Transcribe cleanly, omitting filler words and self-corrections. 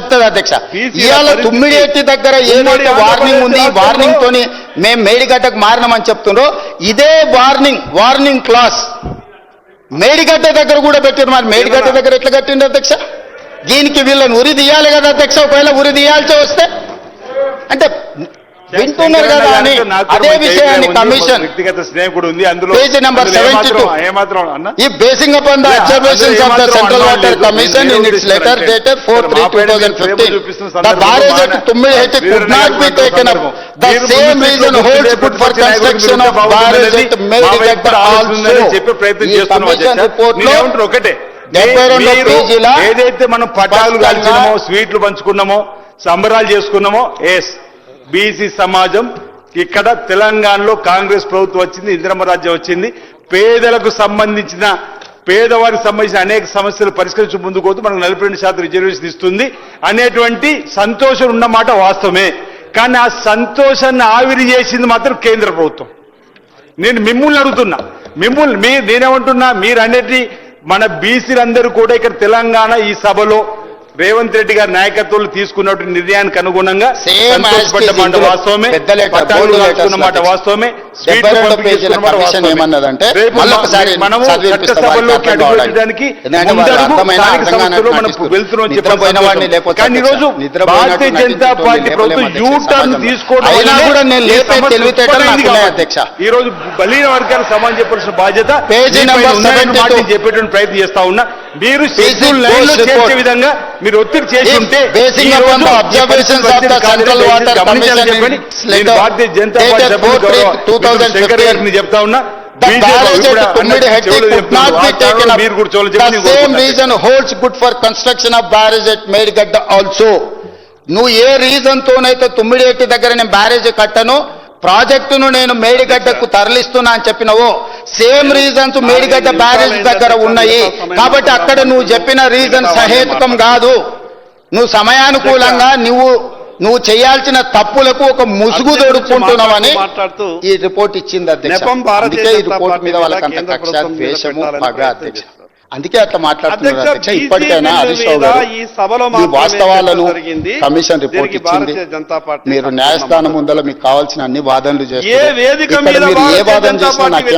చెప్తుంది అధ్యక్ష. ఇవాళ తుమ్మిడిఎట్టి దగ్గర ఏదైతే వార్నింగ్ ఉంది, ఈ వార్నింగ్ తోని మేము మేడిగడ్డకు మారినామని చెప్తుండ్రో ఇదే వార్నింగ్ క్లాస్ మేడిగడ్డ దగ్గర కూడా పెట్టారు. మరి మేడిగడ్డ దగ్గర ఎట్లా కట్టిండ్రు అధ్యక్ష? దీనికి వీళ్ళని ఉరి తీయాలి కదా అధ్యక్ష. ఒకవేళ ఉరి తీయాల్సి వస్తే అంటే వింటున్నారు కదా అని అదే విషయాన్ని కమిషన్ వ్యక్తిగత స్నేహితుడు ఉంది అందులో పేజ్ నెంబర్ 72 ఈ basing upon the observations of the central water commission in it's letter dated 4/3/2015 the barrage at Tummidihetti could not be taken up. The same reason holds good for construction of barrage at Medigadda also. చెప్పే ప్రయత్నం చేస్తున్నాం ఒకటే, ఏదైతే మనం పటాలు కాల్చినామో, స్వీట్లు పంచుకున్నామో, సంబరాలు చేసుకున్నామో, ఎస్ బీసీ సమాజం ఇక్కడ తెలంగాణలో కాంగ్రెస్ ప్రభుత్వం వచ్చింది, ఇందిరమ్మ రాజ్యం వచ్చింది, పేదలకు సంబంధించిన పేదవారికి సంబంధించిన అనేక సమస్యలు పరిష్కరించి ముందుకు పోతూ మనకు 42% రిజర్వేషన్ ఇస్తుంది అనేటువంటి సంతోషం ఉన్నమాట వాస్తవమే. కానీ ఆ సంతోషాన్ని ఆవిరి చేసింది మాత్రం కేంద్ర ప్రభుత్వం. నేను మిమ్మల్ని అడుగుతున్నా, నేనేమంటున్నా, మీరు అనేది మన బీసీలందరూ కూడా ఇక్కడ తెలంగాణ ఈ సభలో రేవంత్ రెడ్డి గారి నాయకత్వంలో తీసుకున్నటువంటి నిర్ణయానికి అనుగుణంగా సంతోషపడ్డ వాస్తవమే, పట్టాలు రాసుకున్నమాట వాస్తవమే, మనము చట్టసభల్లోకి అడుగుపెట్టడానికి వెళ్తున్నాం చెప్పాలి. కానీ ఈరోజు భారతీయ జనతా పార్టీ ప్రభుత్వం యూటర్న్ తీసుకోవడం ఈ రోజు బలీన వర్గాలకు సమానం చెప్పాల్సిన బాధ్యత చెప్పేటువంటి ప్రయత్నం చేస్తా ఉన్నా. మీరు షెడ్యూల్ లైన్ లో చేసే విధంగా మీరు ఒత్తిడి చేసి ఉంటే భారతీయ జనతా పార్టీ శంకర్ గారిని చెప్తా ఉన్నా, మీరు కూడా నువ్వు ఏ రీజన్ తోనైతే తుమ్మిడిహెట్టి దగ్గర నేను బ్యారేజ్ కట్టను, ప్రాజెక్టును నేను మేడిగడ్డకు తరలిస్తున్నా అని చెప్పినవో సేమ్ రీజన్స్ మేడిగడ్డ బ్యారేజ్ దగ్గర ఉన్నాయి. కాబట్టి అక్కడ నువ్వు చెప్పిన రీజన్ సహేతుకం కాదు. నువ్వు సమయానుకూలంగా నువ్వు చేయాల్సిన తప్పులకు ఒక ముసుగు దొడుకుంటున్నావని ఈ రిపోర్ట్ ఇచ్చింది అధ్యక్ష. అందుకే ఈ రిపోర్ట్ మీద వాళ్ళకంత కక్ష, ద్వేషము, పగ అధ్యక్ష. అందుకే అట్లా మాట్లాడుతున్నారు అధ్యక్ష. ఇప్పటికైనా హరీష్ రావు గారు ఈ వాస్తవాలను కమిషన్ రిపోర్ట్ ఇచ్చింది. మీరు న్యాయస్థానం ముందర మీకు కావాల్సిన అన్ని వాదనలు చేస్తారు. మీరు ఏ వాదన చేసినా నాకేం